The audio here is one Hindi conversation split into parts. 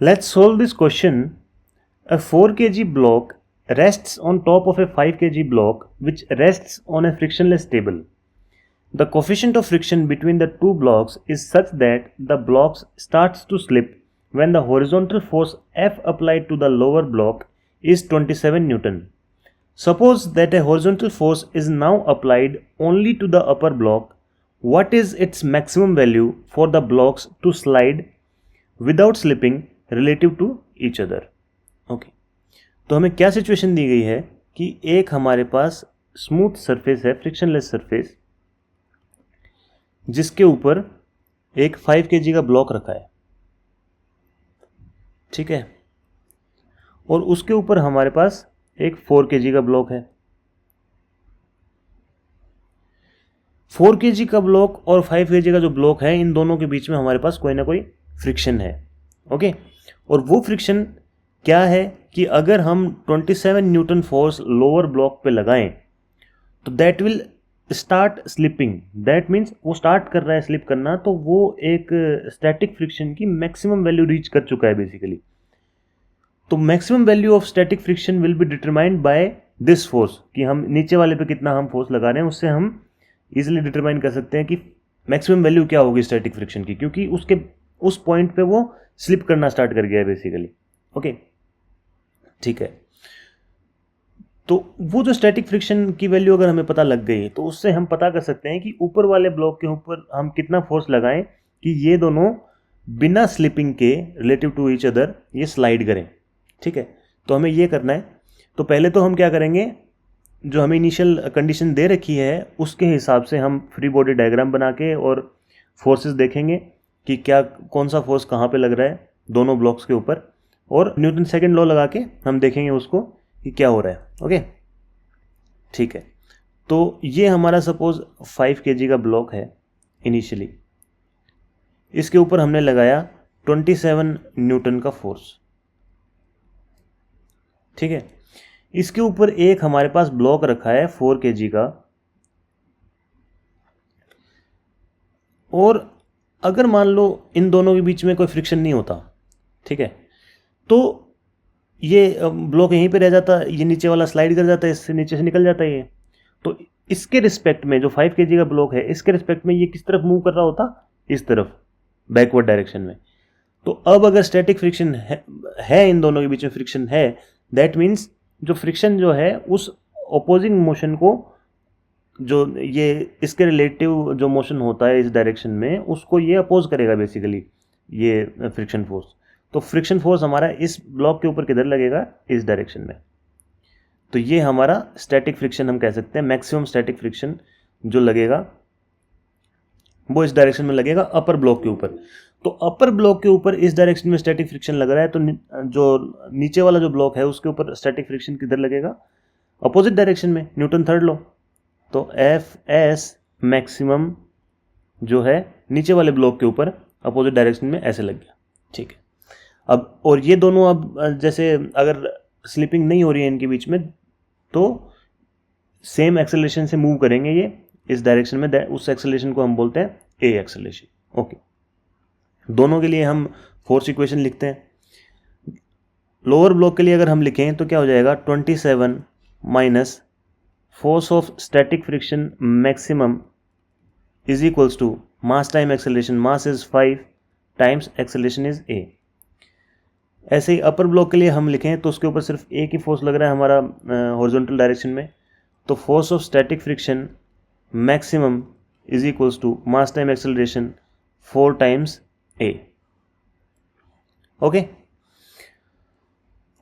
Let's solve this question. A 4 kg block rests on top of a 5 kg block which rests on a frictionless table. The coefficient of friction between the two blocks is such that the blocks starts to slip when the horizontal force F applied to the lower block is 27 Newton. Suppose that a horizontal force is now applied only to the upper block. What is its maximum value for the blocks to slide without slipping relative to each other? Okay, तो हमें क्या सिचुएशन दी गई है कि एक हमारे पास स्मूथ सरफेस है, फ्रिक्शनलेस सरफेस, जिसके ऊपर एक 5 kg का ब्लॉक रखा है, ठीक है, और उसके ऊपर हमारे पास एक 4 kg का ब्लॉक है। 4 kg का ब्लॉक और 5 kg का जो ब्लॉक है, इन दोनों के बीच में हमारे पास कोई ना कोई फ्रिक्शन है। ओके, और वो फ्रिक्शन क्या है कि अगर हम 27 न्यूटन फोर्स लोअर ब्लॉक पे लगाएं तो that will start slipping. That means वो स्टार्ट कर रहा है स्लिप करना, तो वो एक स्टैटिक फ्रिक्शन की मैक्सिमम वैल्यू रीच कर चुका है बेसिकली। तो maximum value of static friction will be determined by this force, कि हम नीचे वाले पे कितना हम फोर्स लगा रहे हैं, उससे हम इजीली डिटरमाइन कर सकते हैं कि मैक्सिमम वैल्यू क्या होगी स्टैटिक फ्रिक्शन की, क्योंकि उसके उस पॉइंट पे वो स्लिप करना स्टार्ट कर गया है बेसिकली। ओके, ठीक है। तो वो जो स्टैटिक फ्रिक्शन की वैल्यू अगर हमें पता लग गई तो उससे हम पता कर सकते हैं कि ऊपर वाले ब्लॉक के ऊपर हम कितना फोर्स लगाएं कि ये दोनों बिना स्लिपिंग के रिलेटिव टू ईच अदर ये स्लाइड करें। ठीक है, तो हमें ये करना है। तो पहले तो हम क्या करेंगे, जो हमें इनिशियल कंडीशन दे रखी है उसके हिसाब से हम फ्री बॉडी डायग्राम बना के और फोर्सेस देखेंगे कि क्या कौन सा फोर्स कहाँ पे लग रहा है दोनों ब्लॉक्स के ऊपर, और न्यूटन सेकंड लॉ लगा के हम देखेंगे उसको कि क्या हो रहा है। ओके, ठीक है। तो ये हमारा सपोज 5 kg का ब्लॉक है इनिशियली, इसके ऊपर हमने लगाया 27 न्यूटन का फोर्स। ठीक है, इसके ऊपर एक हमारे पास ब्लॉक रखा है 4 kg का, और अगर मान लो इन दोनों के बीच में कोई फ्रिक्शन नहीं होता, ठीक है, तो ये ब्लॉक यहीं पे रह जाता, ये नीचे वाला स्लाइड कर जाता है, इससे नीचे से निकल जाता है ये। तो इसके रिस्पेक्ट में जो 5 kg का ब्लॉक है, इसके रिस्पेक्ट में ये किस तरफ मूव कर रहा होता, इस तरफ, बैकवर्ड डायरेक्शन में। तो अब अगर स्टैटिक फ्रिक्शन है इन दोनों के बीच में फ्रिक्शन है, दैट मीन्स जो फ्रिक्शन जो है उस अपोजिंग मोशन को, जो ये इसके रिलेटिव जो मोशन होता है इस डायरेक्शन में, उसको ये अपोज करेगा बेसिकली ये फ्रिक्शन फोर्स। तो फ्रिक्शन फोर्स हमारा इस ब्लॉक के ऊपर किधर लगेगा, इस डायरेक्शन में। तो ये हमारा स्टैटिक फ्रिक्शन हम कह सकते हैं, मैक्सिमम स्टैटिक फ्रिक्शन जो लगेगा वो इस डायरेक्शन में लगेगा अपर ब्लॉक के ऊपर। तो अपर ब्लॉक के ऊपर इस डायरेक्शन में स्टैटिक फ्रिक्शन लग रहा है, तो जो नीचे वाला जो ब्लॉक है उसके ऊपर स्टैटिक फ्रिक्शन किधर लगेगा, अपोजिट डायरेक्शन में, न्यूटन थर्ड लॉ। तो एफ एस मैक्सिमम जो है नीचे वाले ब्लॉक के ऊपर अपोजिट डायरेक्शन में ऐसे लग गया। ठीक है, अब और ये दोनों अब जैसे अगर स्लिपिंग नहीं हो रही है इनके बीच में, तो सेम एक्सेलरेशन से मूव करेंगे ये इस डायरेक्शन में, उस एक्सेलरेशन को हम बोलते हैं ए एक्सेलरेशन। ओके, दोनों के लिए हम फोर्स इक्वेशन लिखते हैं। लोअर ब्लॉक के लिए अगर हम लिखें तो क्या हो जाएगा, 27 minus force of static friction maximum is equals to mass time acceleration, mass is 5 times acceleration is A. ऐसे ही अपर ब्लॉक के लिए हम लिखें तो उसके ऊपर सिर्फ एक ही फोर्स लग रहा है हमारा हॉरिजॉन्टल डायरेक्शन में, तो force of static friction maximum is equals to mass time acceleration 4 times A. Okay,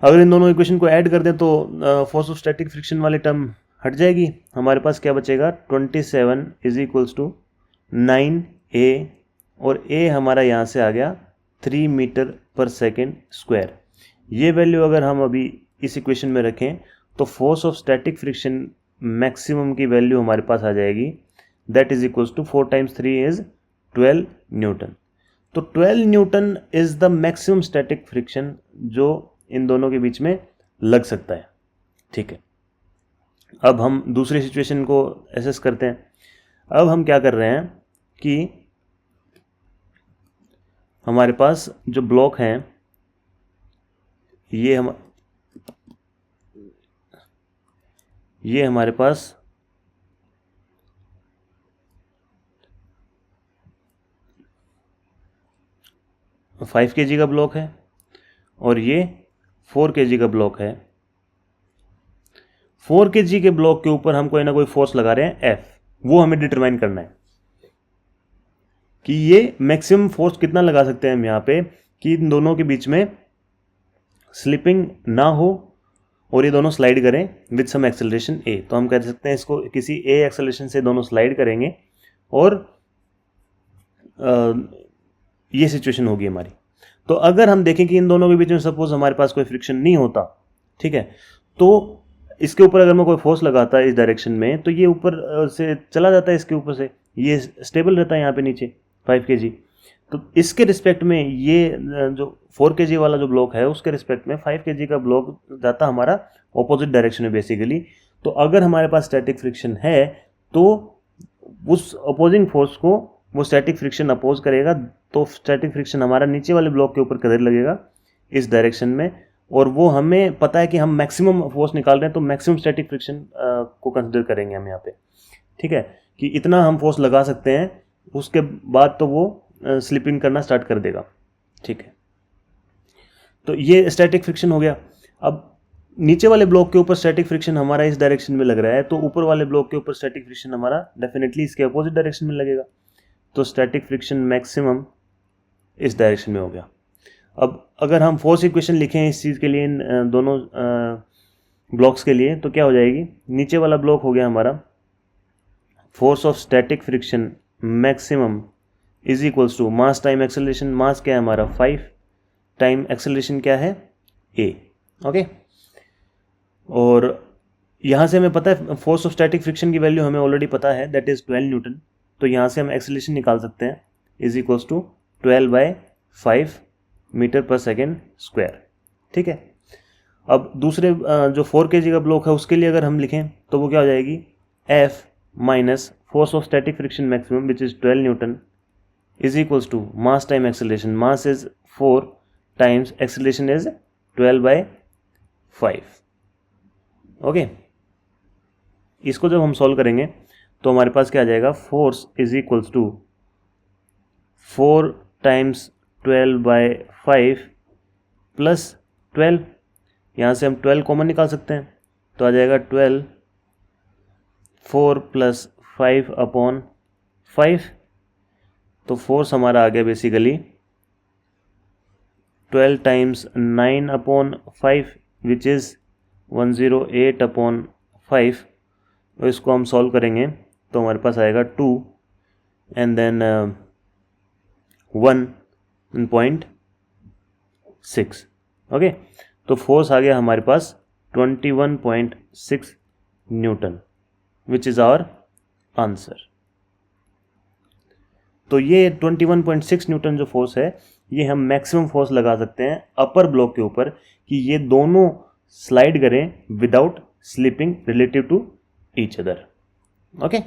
अगर इन दोनों इक्वेशन को ऐड कर दें तो फोर्स ऑफ स्टैटिक फ्रिक्शन वाली टर्म हट जाएगी, हमारे पास क्या बचेगा, 27 इज इक्वल्स टू 9a, और a हमारा यहाँ से आ गया 3 मीटर पर सेकेंड स्क्वायर। ये वैल्यू अगर हम अभी इस इक्वेशन में रखें तो force of static friction maximum की वैल्यू हमारे पास आ जाएगी, that is equals to 4 times 3 is 12 newton. तो 12 newton is the maximum static friction जो इन दोनों के बीच में लग सकता है। ठीक है, अब हम दूसरी सिचुएशन को एसेस करते हैं। अब हम क्या कर रहे हैं कि हमारे पास जो ब्लॉक हैं ये हमारे पास 5 kg का ब्लॉक है और ये 4 kg का ब्लॉक है। 4 kg के ब्लॉक के ऊपर हम कोई ना कोई फोर्स लगा रहे हैं F, वो हमें डिटरमाइन करना है कि ये मैक्सिमम फोर्स कितना लगा सकते हैं हम यहाँ पे कि इन दोनों के बीच में स्लिपिंग ना हो और ये दोनों स्लाइड करें विद सम एक्सेलरेशन a। तो हम कह सकते हैं इसको किसी a एक्सेलरेशन से दोनों स्लाइड करेंगे और ये सिचुएशन होगी हमारी। तो अगर हम देखें कि इन दोनों के बीच में सपोज हमारे पास कोई फ्रिक्शन नहीं होता, ठीक है, तो इसके ऊपर अगर मैं कोई फोर्स लगाता है इस डायरेक्शन में तो ये ऊपर से चला जाता है, इसके ऊपर से ये स्टेबल रहता है यहाँ पे नीचे 5 kg। तो इसके रिस्पेक्ट में ये जो 4 kg वाला जो ब्लॉक है उसके रिस्पेक्ट में 5 kg का ब्लॉक जाता हमारा ऑपोजिट डायरेक्शन में बेसिकली। तो अगर हमारे पास स्टैटिक फ्रिक्शन है तो उस अपोजिंग फोर्स को वो स्टैटिक फ्रिक्शन अपोज करेगा, तो स्टैटिक फ्रिक्शन हमारा नीचे वाले ब्लॉक के ऊपर किधर लगेगा, इस डायरेक्शन में। और वो हमें पता है कि हम मैक्सिमम फोर्स निकाल रहे हैं तो मैक्सिमम स्टैटिक फ्रिक्शन को कंसिडर करेंगे हम यहाँ पे, ठीक है, कि इतना हम फोर्स लगा सकते हैं, उसके बाद तो वो स्लिपिंग करना स्टार्ट कर देगा, ठीक है। तो ये स्टैटिक फ्रिक्शन हो गया। अब नीचे वाले ब्लॉक के ऊपर स्टैटिक फ्रिक्शन हमारा इस डायरेक्शन में लग रहा है, तो ऊपर वाले ब्लॉक के ऊपर स्टैटिक फ्रिक्शन हमारा डेफिनेटली इसके अपोजिट डायरेक्शन में लगेगा। तो स्टैटिक फ्रिक्शन मैक्सिमम इस डायरेक्शन में हो गया। अब अगर हम फोर्स इक्वेशन लिखें इस चीज़ के लिए, इन दोनों ब्लॉक्स के लिए, तो क्या हो जाएगी, नीचे वाला ब्लॉक हो गया हमारा force of static friction maximum is equals to mass time acceleration. Mass क्या है हमारा 5, टाइम एक्सेलरेशन क्या है a, ओके। और यहाँ से हमें पता है फोर्स ऑफ स्टैटिक फ्रिक्शन की वैल्यू हमें ऑलरेडी पता है, दैट इज 12 न्यूटन। तो यहाँ से हम एक्सेलरेशन निकाल सकते हैं इज इक्वल्स टू 12/5 मीटर पर सेकेंड स्क्वायर, ठीक है। अब दूसरे जो 4 kg का ब्लॉक है उसके लिए अगर हम लिखें तो वो क्या हो जाएगी, F minus force of static friction maximum which is 12 newton is equals to mass time acceleration. Mass is 4 times acceleration is 12/5, okay. इसको जब हम सॉल्व करेंगे तो हमारे पास क्या आ जाएगा, force is equals to 4 times 12/5 plus 12, यहाँ से हम 12 कॉमन निकाल सकते हैं तो आ जाएगा 12, 4 प्लस 5/5। तो फोर्स हमारा आ गया बेसिकली 12 टाइम्स 9/5 विच इज़ 108/5। और इसको हम सॉल्व करेंगे तो हमारे पास आएगा 2 एंड देन 1.6, ओके। तो फोर्स आ गया हमारे पास 21.6 newton which is our answer. तो ये 21.6 न्यूटन जो फोर्स है ये हम मैक्सिमम फोर्स लगा सकते हैं अपर ब्लॉक के ऊपर कि ये दोनों स्लाइड करें without slipping relative to each other, okay.